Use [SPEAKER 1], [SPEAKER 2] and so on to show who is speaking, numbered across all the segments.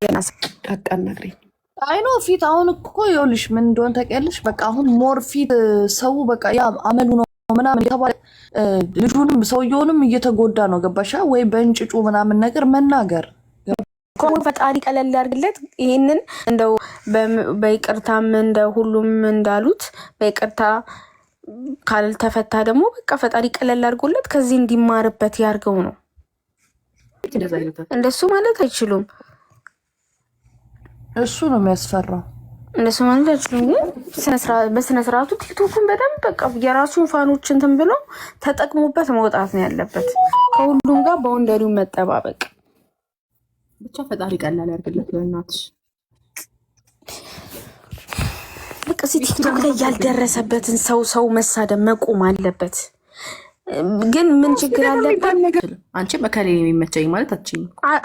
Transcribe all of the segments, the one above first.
[SPEAKER 1] ገና አቃናግረኝ
[SPEAKER 2] አይኖ ፊት አሁን እኮ ይኸውልሽ ምን እንደሆነ ታውቂያለሽ? በቃ አሁን ሞር ፊት ሰው በቃ ያ አመሉ ነው ምናምን የተባለ ልጁንም ሰውየውንም እየተጎዳ ነው። ገባሻ ወይ? በእንጭጩ ምናምን ነገር መናገር
[SPEAKER 1] ኮን ፈጣሪ ቀለል ያርግለት። ይሄንን እንደው በይቅርታም እንደ ሁሉም እንዳሉት በይቅርታ ካልተፈታ ደግሞ በቃ ፈጣሪ ቀለል አድርጎለት ከዚህ እንዲማርበት ያርገው ነው። እንደሱ ማለት አይችሉም።
[SPEAKER 2] እሱ ነው የሚያስፈራው።
[SPEAKER 1] እንደሱ ማለት አይችሉም። በስነ ስርዓቱ ቲክቶክን በደንብ በቃ የራሱን ፋኖች እንትን ብሎ ተጠቅሞበት መውጣት ነው ያለበት። ከሁሉም ጋር ባውንደሪውን መጠባበቅ
[SPEAKER 3] ብቻ ፈጣሪ ቀላል ያርግለት። በእናትሽ
[SPEAKER 1] በቃ ቲክቶክ ላይ ያልደረሰበትን ሰው መሳደብ መቆም አለበት። ግን ምን ችግር አለበት?
[SPEAKER 3] አንቺ መከሌ የሚመቸኝ ማለት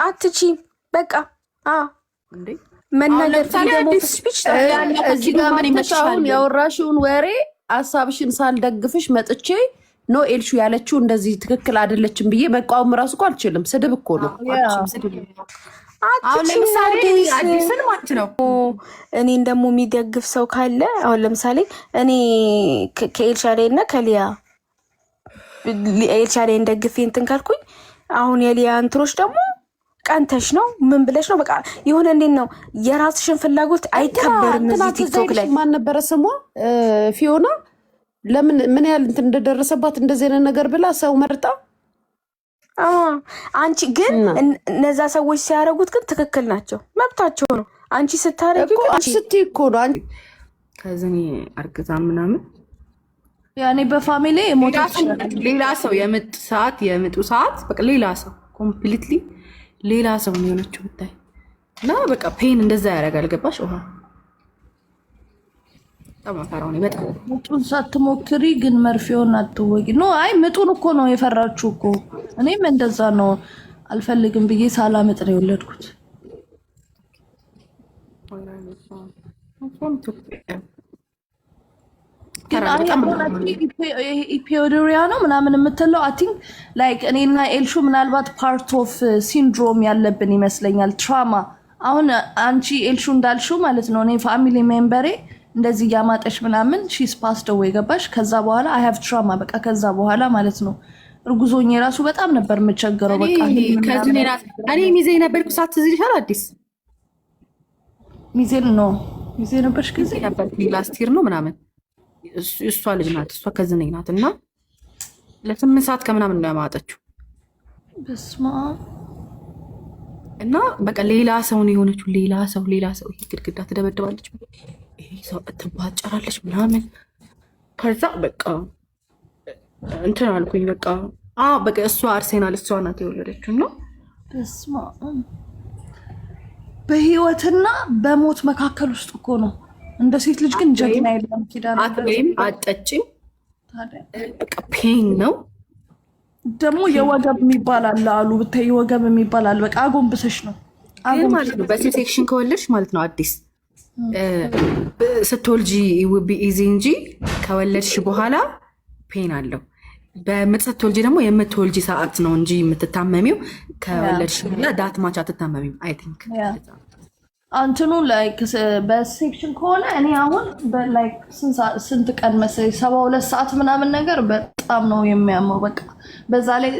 [SPEAKER 1] አትችይም። በቃ እንዴ መናገር
[SPEAKER 2] ስፒች እዚህ ጋር ምን ይመጣው ያወራሽውን ወሬ ሐሳብሽን ሳልደግፍሽ መጥቼ ኖ ኤልሹ ያለችው እንደዚህ ትክክል አይደለችም ብዬ መቃወም ራሱ እኮ አልችልም። ስድብ እኮ ነው።
[SPEAKER 3] አሁን ለምሳሌ አዲስን ማለት ነው
[SPEAKER 1] እኔን ደግሞ የሚደግፍ ሰው ካለ አሁን ለምሳሌ እኔ ከኤልሻዳይ እና ከሊያ ኤልሻዳይን ደግፌ እንትን ካልኩኝ አሁን የሊያ እንትሮች ደግሞ ቀንተሽ ነው ምን ብለሽ ነው? በቃ የሆነ እንዴት ነው የራስሽን ፍላጎት አይከበርም። እዚህ ቲክቶክ ላይ
[SPEAKER 2] ማን ነበረ ስሟ? ፊዮና ለምን ምን ያህል እንትን እንደደረሰባት እንደዚህ አይነት ነገር ብላ ሰው መርጣ።
[SPEAKER 1] አንቺ ግን እነዛ ሰዎች ሲያደርጉት ግን ትክክል ናቸው፣ መብታቸው ነው። አንቺ ስታረጊ
[SPEAKER 2] ስትይ እኮ ነው አንቺ
[SPEAKER 3] ከዚህ አርግዛ ምናምን
[SPEAKER 2] ያኔ በፋሚሊ ሞታች
[SPEAKER 3] ሌላ ሰው የምጡ ሰዓት በቃ ሌላ ሰው ኮምፕሊትሊ ሌላ ሰው ነው የሆነችው ብታይ እና በቃ ፔን እንደዛ ያደርጋል። ገባሽ? ውሃ ተማካራው ነው በጣም
[SPEAKER 2] ምጡን ሳትሞክሪ ግን መርፌውን አትወጊ ነው። አይ ምጡን እኮ ነው የፈራችሁ እኮ። እኔም እንደዛ ነው አልፈልግም ብዬ ሳላምጥ ነው የወለድኩት። ኢፒዮዶሪያ ነው ምናምን የምትለው አይ ቲንክ ላይክ እኔና ኤልሹ ምናልባት ፓርት ኦፍ ሲንድሮም ያለብን ይመስለኛል። ትራማ አሁን አንቺ ኤልሹ እንዳልሽው ማለት ነው። እኔ ፋሚሊ ሜምበሬ እንደዚህ ያማጠሽ ምናምን ሺስ ፓስድ አዌይ ገባሽ? ከዛ በኋላ አይ ሃቭ ትራማ በቃ ከዛ በኋላ ማለት ነው እርጉዞኝ ራሱ በጣም ነበር የምቸገረው። በቃ
[SPEAKER 3] እኔ ሚዜ ነበርኩ ሳት እዚህ ይሻል አዲስ
[SPEAKER 2] ሚዜ ነበርሽ ጊዜ
[SPEAKER 3] ነበር ላስት ይር ነው ምናምን እሷ ልጅ ናት። እሷ ከዝነኝ ናት እና ለ8 ሰዓት ከምናምን ነው ያማጠችው።
[SPEAKER 2] በስማ
[SPEAKER 3] እና በቃ ሌላ ሰው ነው የሆነችው። ሌላ ሰው ይሄ ግድግዳ ትደበድባለች፣ ይሄ ሰው ትባጨራለች ምናምን። ከዛ በቃ እንትን አልኩኝ በቃ እሷ አርሴናል እሷ ናት የወለደችው ነው።
[SPEAKER 2] በስማ በህይወትና በሞት መካከል ውስጥ እኮ ነው። እንደ ሴት ልጅ ግን ጀግና የለም። ኪዳን
[SPEAKER 3] አትበይም አትጠጪም። በቃ ፔን ነው
[SPEAKER 2] ደግሞ የወገብ የሚባል አለ አሉ ብታይ የወገብ የሚባል አለ። በቃ አጎንብሰሽ ነው
[SPEAKER 3] ማለት ነው። በሲ ሴክሽን ከወለድሽ ማለት ነው አዲስ ስትወልጂ ውቢ ኢዚ እንጂ ከወለድሽ በኋላ ፔን አለው። በምጥ ስትወልጂ ደግሞ የምትወልጂ ሰዓት ነው እንጂ የምትታመሚው ከወለድሽ በኋላ ዳት ማች አትታመሚም። አይ ቲንክ
[SPEAKER 2] አንተኑ ላይክ በሴክሽን ከሆነ እኔ አሁን በላይክ ስንት ቀን መሰለኝ 72 ሰዓት ምናምን ነገር በጣም ነው የሚያመው። በቃ በዛ ላይ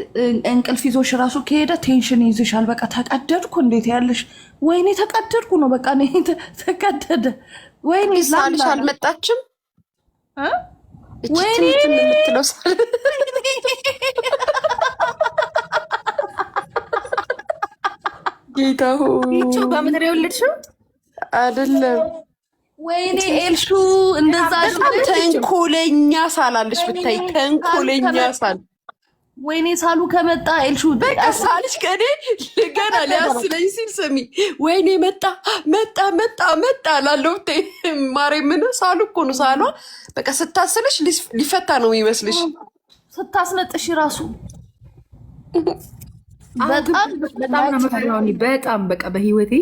[SPEAKER 2] እንቅልፍ ይዞሽ ራሱ ከሄደ ቴንሽን ይዝሻል። በቃ ተቀደድኩ እንዴት ያለሽ ወይኔ ተቀደድኩ ነው በቃ እኔ ተቀደደ ወይኔ
[SPEAKER 1] ሳልሽ አልመጣችም
[SPEAKER 2] ወይኔ
[SPEAKER 1] የምትለው ጌታሁ
[SPEAKER 3] ይቹ በምድር የወለድሽው
[SPEAKER 1] አይደለም።
[SPEAKER 2] ወይኔ ኤልሹ እንደዛ
[SPEAKER 1] ተንኮለኛ ሳላለሽ ብታይ ተንኮለኛ ሳል
[SPEAKER 2] ወይኔ ሳሉ ከመጣ ኤልሹ
[SPEAKER 1] በቃ ሳልሽ ከኔ ገና ሊያስለኝ ሲል ስሚ ወይኔ መጣ ላለው ማሬ ምን ሳሉ እኮ ነው ሳሏ በቃ ስታስልሽ ሊፈታ ነው የሚመስልሽ
[SPEAKER 2] ስታስነጥሽ ራሱ
[SPEAKER 3] በጣም በቃ በህይወቴ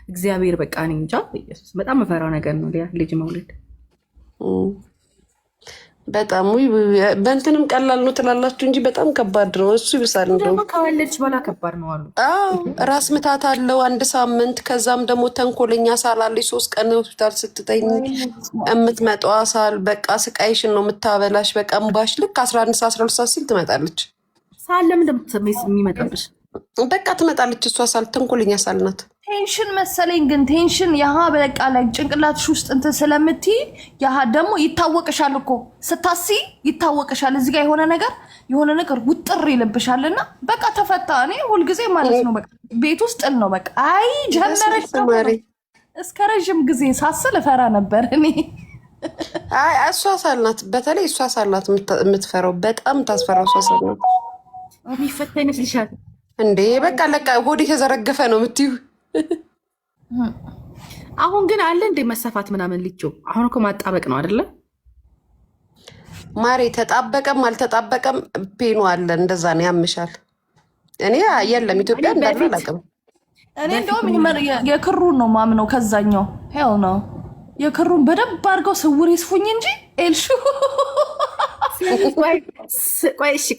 [SPEAKER 3] እግዚአብሔር በቃ እኔ እንጃ ኢየሱስ በጣም መፈራው ነገር ነው ልጅ መውለድ።
[SPEAKER 4] በጣም በእንትንም ቀላል ነው ትላላችሁ እንጂ በጣም ከባድ ነው። እሱ ይብሳል። እንደውም
[SPEAKER 3] ከወለድሽ በኋላ ከባድ ነው አሉ።
[SPEAKER 4] ራስ ምታት አለው 1 ሳምንት። ከዛም ደግሞ ተንኮለኛ ሳል አለች 3 ቀን ሆስፒታል ስትተኝ የምትመጣዋ ሳል በቃ ስቃይሽን ነው የምታበላሽ። በቃ እምባሽ ልክ 11 ሰዓት 12 ሰዓት ሲል ትመጣለች።
[SPEAKER 3] ሳል ለምን የሚመጣብሽ?
[SPEAKER 4] በቃ ትመጣለች። እሷ ሳል ተንኮለኛ ሳል ናት።
[SPEAKER 2] ቴንሽን መሰለኝ። ግን ቴንሽን ያሃ በቃ ላይ ጭንቅላትሽ ውስጥ እንትን ስለምትይ ያሃ ደግሞ ይታወቅሻል እኮ ስታሲ ይታወቅሻል። እዚህ ጋር የሆነ ነገር ውጥር ይልብሻልና በቃ ተፈታ። እኔ ሁልጊዜ ማለት ነው በቃ ቤት ውስጥ ነው በቃ አይ ጀመረች እስከ ረዥም ጊዜ ሳስል እፈራ ነበር እኔ።
[SPEAKER 4] አይ እሷ ሳል ናት። በተለይ እሷ ሳል ናት የምትፈራው። በጣም ታስፈራው እሷ ሳል ናት።
[SPEAKER 3] የሚፈታ ይመስልሻል
[SPEAKER 4] እንዴ? በቃ ለቃ ሆዴ ተዘረገፈ ነው የምትዩ።
[SPEAKER 3] አሁን ግን አለ እንደ መሰፋት ምናምን ልጆ አሁን እኮ ማጣበቅ ነው አይደለ
[SPEAKER 4] ማሬ? ተጣበቀም አልተጣበቀም ፔኑ አለ። እንደዛ ነው ያምሻል። እኔ የለም ኢትዮጵያ እንዳለ አላውቅም።
[SPEAKER 2] እኔ እንደውም የክሩን ነው ማምነው። ከዛኛው ሄው ነው የክሩን በደንብ አድርገው ስውር ይስፉኝ እንጂ ኤልሹ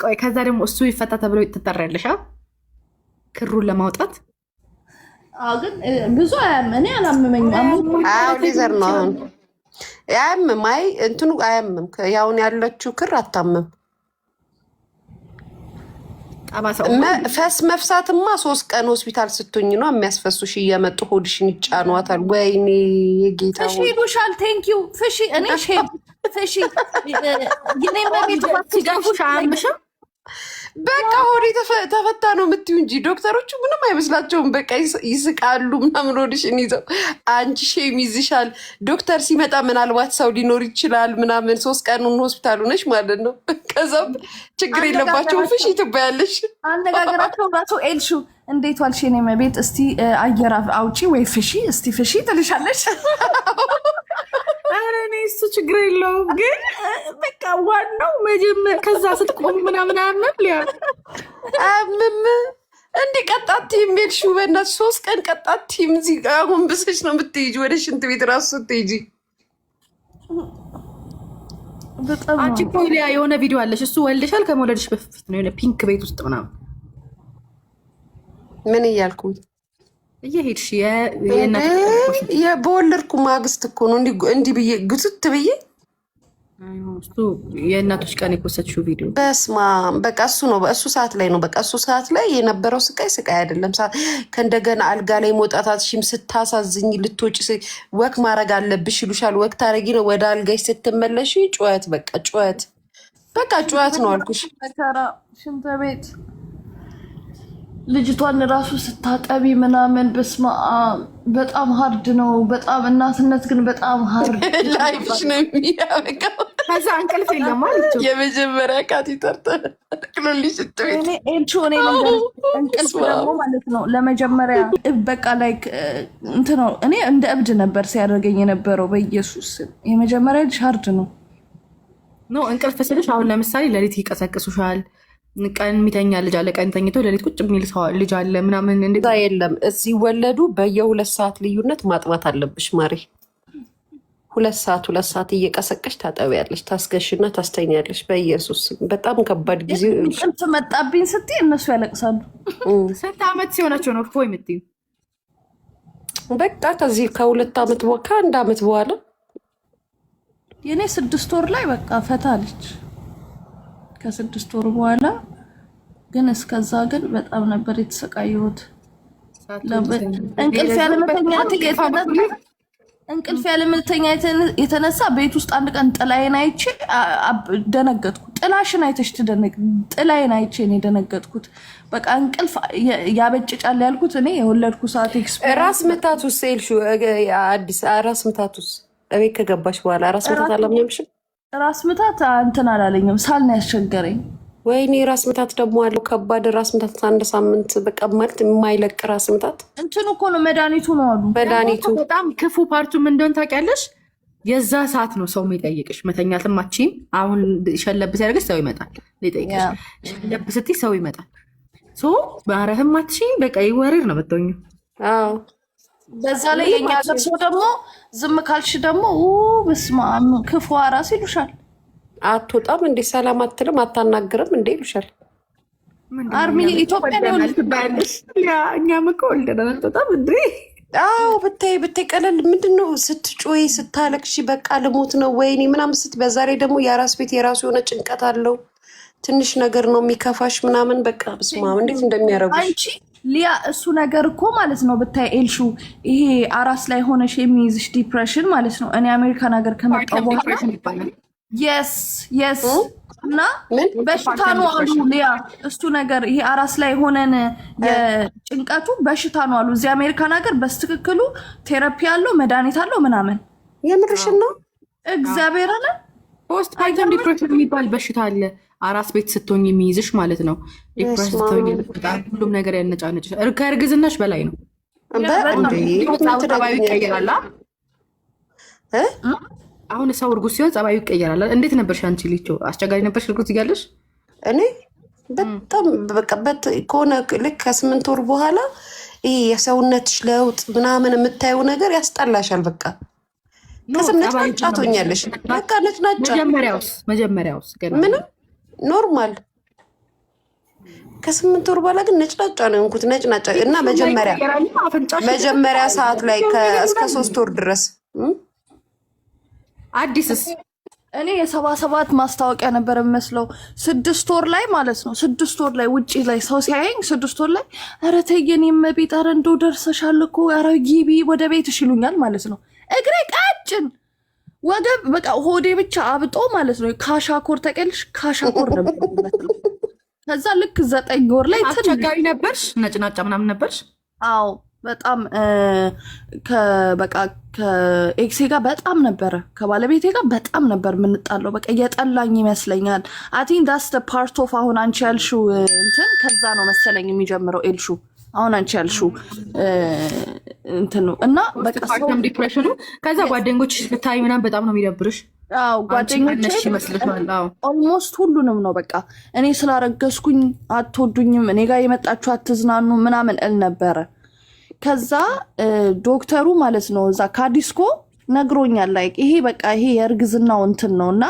[SPEAKER 3] ቆይ ከዛ ደግሞ እሱ ይፈታ ተብሎ ትጠሪያለሽ ክሩን ለማውጣት።
[SPEAKER 2] ግን ብዙ አያም እኔ አላመመኝም።
[SPEAKER 4] ሌዘር ነው አሁን አያምም። አይ እንትኑ አያምም። ያውን ያለችው ክር አታምም። ፈስ መፍሳትማ 3 ቀን ሆስፒታል ስትሆኝ ነው የሚያስፈሱሽ። እየመጡ ሆድሽን ይጫኗታል። ወይኔ የጌታ
[SPEAKER 2] ፍሺ ይሉሻል። ቴንኪዩ ፍሺ። እኔ ፍሺ የኔ ቤት
[SPEAKER 3] ሲጋፉሽ አያምሽም?
[SPEAKER 4] በቃ ሆዴ ተፈታ ነው የምትዩ እንጂ ዶክተሮቹ ምንም አይመስላቸውም። በቃ ይስቃሉ ምናምን ሆድሽን ይዘው። አንቺ ሼም ይዝሻል። ዶክተር ሲመጣ ምናልባት ሰው ሊኖር ይችላል ምናምን 3 ቀኑን ሆስፒታሉ ነሽ ማለት ነው። ከዛም ችግር የለባቸውም። ፍሺ ትባያለሽ።
[SPEAKER 2] አነጋገራቸው ራሱ ኤልሹ እንዴት ዋልሽ የኔ ቤት እስቲ አየር አውጪ ወይ ፍሺ እስቲ ፍሺ ትልሻለሽ።
[SPEAKER 3] ኧረ እኔ እሱ ችግር የለውም ግን በቃ ዋናው መጀመር ከዛ ስትቆሙ ምናምን አያምም
[SPEAKER 4] አያምም። እንዲህ ቀጣቲም ሜልሹ በእናትሽ 3 ቀን ቀጣቲም እዚህ ጋር አሁን ብሰሽ ነው የምትሄጂ ወደ ሽንት ቤት ራሱ ስትሄጂ።
[SPEAKER 3] አንቺ እኮ የሆነ ቪዲዮ አለሽ እሱ ወልደሻል ከመውለድሽ በፊት ነው የሆነ ፒንክ ቤት ውስጥ ምናምን
[SPEAKER 4] ምን እያልኩኝ
[SPEAKER 3] እየሄድሽ
[SPEAKER 4] በወለድኩ ማግስት እኮ ነው እንዲህ ብዬ ግቱት ብዬ
[SPEAKER 3] የእናቶች ቀን የኮሰችው ቪዲዮ።
[SPEAKER 4] በስማ በቃ እሱ ነው በእሱ ሰዓት ላይ ነው በቃ እሱ ሰዓት ላይ የነበረው ስቃይ አይደለም። ከእንደገና አልጋ ላይ መውጣታትሽም ስታሳዝኝ ልትወጪ ወክ ማድረግ አለብሽ ይሉሻል። ወክ ታረጊ ነው ወደ አልጋሽ ስትመለሽ ጩኸት በቃ ጩኸት ነው አልኩሽ።
[SPEAKER 2] ሽንት ቤት ልጅቷን ራሱ ስታጠቢ ምናምን በስማ በጣም ሀርድ ነው። በጣም እናትነት ግን በጣም ሀርድ
[SPEAKER 4] ላይፍሽ ነው የሚያበቃው።
[SPEAKER 3] ከዛ እንቅልፍ የለም አለችው።
[SPEAKER 4] የመጀመሪያ ካቴተር ተክሎልሽ ስትቤት
[SPEAKER 2] እኔ እንቅልፍ ደግሞ ማለት ነው ለመጀመሪያ በቃ ላይክ እንትን ነው። እኔ እንደ እብድ ነበር ሲያደርገኝ የነበረው። በኢየሱስ የመጀመሪያ ልጅ ሀርድ ነው።
[SPEAKER 3] እንቅልፍ ስልሽ አሁን ለምሳሌ ሌሊት ይቀሰቅሱሻል። ቀን የሚተኛ ልጅ አለ፣ ቀን ተኝቶ ሌሊት ቁጭ የሚል ልጅ አለ ምናምን። እንደዛ
[SPEAKER 4] የለም። ሲወለዱ በየ2 ሰዓት ልዩነት ማጥባት አለብሽ ማሬ። 2 ሰዓት እየቀሰቀሽ ታጠቢያለሽ፣ ታስገሽና ታስተኛለሽ። በኢየሱስ በጣም ከባድ ጊዜ።
[SPEAKER 2] እንቅልፍ መጣብኝ ስትይ እነሱ ያለቅሳሉ።
[SPEAKER 3] ስንት ዓመት ሲሆናቸው ነው ፎ የምትይው?
[SPEAKER 4] በቃ ከዚህ ከ2 ዓመት ከ1 ዓመት በኋላ
[SPEAKER 2] የኔ 6 ወር ላይ በቃ ፈታለች። ከ6 ወር በኋላ ግን እስከዛ ግን በጣም ነበር የተሰቃየሁት። እንቅልፍ ያለመተኛት የተነሳ ቤት ውስጥ አንድ ቀን ጥላዬን አይቼ ደነገጥኩ። ጥላሽን አይተሽ ትደነቅ? ጥላዬን አይቼ ነው የደነገጥኩት። በቃ እንቅልፍ ያበጭጫል ያልኩት እኔ የወለድኩ ሰዓት
[SPEAKER 4] ራስ ምታቱስ ኤልሹ አዲስ ራስ ምታቱስ እቤት ከገባሽ በኋላ ራስ ምታት አላመምሽም?
[SPEAKER 2] ራስ ምታት እንትን አላለኝም። ሳል ነው ያስቸገረኝ።
[SPEAKER 4] ወይኔ ራስ ምታት ደግሞ አለው ከባድ ራስ ምታት 1 ሳምንት በቃ ማለት የማይለቅ ራስ ምታት።
[SPEAKER 2] እንትኑ እኮ ነው መድኃኒቱ ነው አሉ።
[SPEAKER 4] መድኃኒቱ
[SPEAKER 3] በጣም ክፉ ፓርቱ ምን እንደሆነ ታውቂያለሽ? የዛ ሰዓት ነው ሰው የሚጠይቅሽ። መተኛትም አትችይም። አሁን ሸለብ ሲያደርግሽ ሰው ይመጣል ሊጠይቅሽ። ሸለብ ስትይ ሰው ይመጣል። ማረፍም አትችይም። በቃ ይወሬር ነው የምትሆኙ።
[SPEAKER 2] በዛ ላይ የኛ ሀገር ሰው ደግሞ ዝም ካልሽ ደግሞ በስመ አብ ክፉ ራስ ይሉሻል።
[SPEAKER 4] አትወጣም እንዴ? ሰላም አትልም አታናግርም እንዴ ይሉሻል።
[SPEAKER 2] አርሚ ኢትዮጵያ ነው
[SPEAKER 3] ትባያለሽ። እኛም እኮ ወልደናል። አትወጣም እንዴ?
[SPEAKER 4] አዎ ብታይ ቀለል ምንድነው ስትጮይ ስታለቅሺ በቃ ልሞት ነው ወይኔ ምናምን በዛ ላይ ደግሞ የአራስ ቤት የራሱ የሆነ ጭንቀት አለው። ትንሽ ነገር ነው የሚከፋሽ ምናምን በቃ በስማም እንዴት እንደሚያረጉሽ
[SPEAKER 2] አንቺ ሊያ እሱ ነገር እኮ ማለት ነው ብታይ ኤልሹ ይሄ አራስ ላይ ሆነሽ የሚይዝሽ ዲፕሬሽን ማለት ነው። እኔ አሜሪካን ሀገር ከመጣሁ በኋላ የስ እና በሽታ ነው አሉ ሊያ እሱ ነገር ይሄ አራስ ላይ ሆነን የጭንቀቱ በሽታ ነው አሉ። እዚህ አሜሪካን ሀገር በስትክክሉ ቴራፒ አለው መድኃኒት አለው ምናምን።
[SPEAKER 4] የምርሽን ነው?
[SPEAKER 2] እግዚአብሔር አለ
[SPEAKER 3] ፖስት ፓርተም ዲፕሬሽን የሚባል በሽታ አለ። አራስ ቤት ስትሆኝ የሚይዝሽ ማለት ነው። ዲፕሬሽን ስትሆኝ ሁሉም ነገር ያነጫነጭ ከእርግዝናሽ በላይ ነው። ጸባዩ ይቀየራል። አሁን ሰው እርጉዝ ሲሆን ጸባዩ ይቀየራል። እንዴት ነበርሽ አንቺ ልጅ? አስቸጋሪ ነበርሽ እርጉዝ እያለሽ?
[SPEAKER 4] እኔ በጣም በቃ ከሆነ ልክ ከ8 ወር በኋላ ይሄ የሰውነትሽ ለውጥ ምናምን የምታየው ነገር ያስጠላሻል። በቃ ነጭናጫ ትሆኛለሽ። በቃ ነጭናጫ።
[SPEAKER 3] መጀመሪያውስ
[SPEAKER 4] ምንም ኖርማል። ከ8 ወር በኋላ ግን ነጭናጫ ነው የሆንኩት። ነጭናጫ እና መጀመሪያ ሰዓት ላይ እስከ 3 ወር ድረስ
[SPEAKER 3] አዲስስ
[SPEAKER 2] እኔ የ77 ማስታወቂያ ነበር የሚመስለው 6 ወር ላይ ማለት ነው። 6 ወር ላይ ውጪ ላይ ሰው ሲያየኝ 6 ወር ላይ ኧረ ተይ የኔ እመቤት ኧረ እንደው ደርሰሻል እኮ ኧረ ግቢ ወደ ቤትሽ ይሉኛል ማለት ነው። እግሬ ቀጭን ወገብ በቃ ሆዴ ብቻ አብጦ ማለት ነው። ካሻኮር ተቀልሽ ካሻኮር ነበር የሚመስለው። ከዛ ልክ 9 ወር ላይ
[SPEAKER 3] አስቸጋሪ ነበርሽ? ነጭናጫ ምናምን ነበርሽ?
[SPEAKER 2] አዎ በጣም በቃ ከኤክሴ ጋር በጣም ነበረ፣ ከባለቤቴ ጋር በጣም ነበር የምንጣለው። በቃ እየጠላኝ ይመስለኛል። አይ ቲንክ ዳትስ ዘ ፓርት ኦፍ አሁን አንቺ ያልሽው እንትን ከዛ ነው መሰለኝ የሚጀምረው ኤልሹ። አሁን አንቺ ያልሽው እንትን ነው እና በቃ
[SPEAKER 3] ዲፕሬሽኑ። ከዛ ጓደኞች ልታይ ምናምን በጣም ነው የሚደብርሽ።
[SPEAKER 2] አዎ ጓደኞች
[SPEAKER 3] ይመስልሻል? አዎ
[SPEAKER 2] ኦልሞስት ሁሉንም ነው በቃ እኔ ስላረገዝኩኝ አትወዱኝም፣ እኔ ጋር የመጣችሁ አትዝናኑ ምናምን እል ነበረ። ከዛ ዶክተሩ ማለት ነው እዛ ካዲስኮ ነግሮኛል። ላይክ ይሄ በቃ ይሄ የእርግዝናው እንትን ነው እና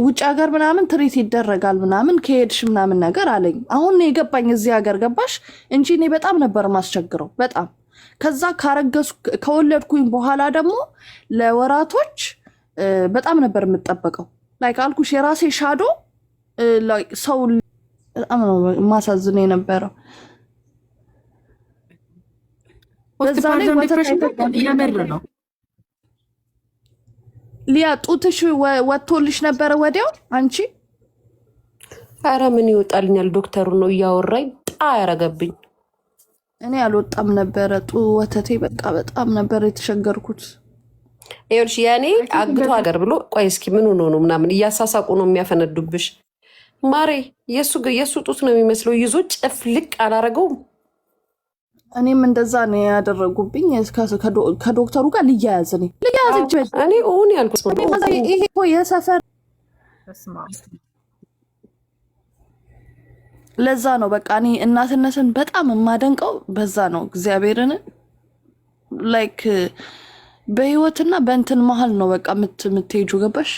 [SPEAKER 2] ውጭ ሀገር ምናምን ትሪት ይደረጋል ምናምን ከሄድሽ ምናምን ነገር አለኝ። አሁን የገባኝ እዚህ ሀገር ገባሽ እንጂ እኔ በጣም ነበር ማስቸግረው በጣም። ከዛ ከወለድኩኝ በኋላ ደግሞ ለወራቶች በጣም ነበር የምጠበቀው። ላይክ አልኩሽ የራሴ ሻዶ ሰው በጣም ነው ማሳዝነ የነበረው። በዛ ላይ
[SPEAKER 3] እያመር ነው
[SPEAKER 2] ሊያ ጡትሽ ወጥቶልሽ ነበረ ወዲያው አንቺ?
[SPEAKER 4] ኧረ ምን ይወጣልኛል፣ ዶክተሩ ነው እያወራኝ ጣ ያረገብኝ።
[SPEAKER 2] እኔ አልወጣም ነበረ ወተቴ በቃ በጣም ነበር የተሸገርኩት።
[SPEAKER 4] ይኸውልሽ ያኔ አግቶ ሀገር ብሎ ቆይ እስኪ ምን ሆኖ ነው ምናምን እያሳሳቁ ነው የሚያፈነዱብሽ። ማሬ የእሱ ጡት ነው የሚመስለው፣ ይዞ ጭፍልቅ አላረገውም።
[SPEAKER 2] እኔም እንደዛ ነው ያደረጉብኝ። ከዶክተሩ ጋር ልያያዝ እኔ
[SPEAKER 4] ሆን ያልኩት
[SPEAKER 2] ይሄ እኮ የሰፈር ለዛ ነው በቃ እኔ እናትነትን በጣም የማደንቀው በዛ ነው። እግዚአብሔርን ላይክ በህይወትና በእንትን መሀል ነው በቃ የምትሄጁ ገባሽ?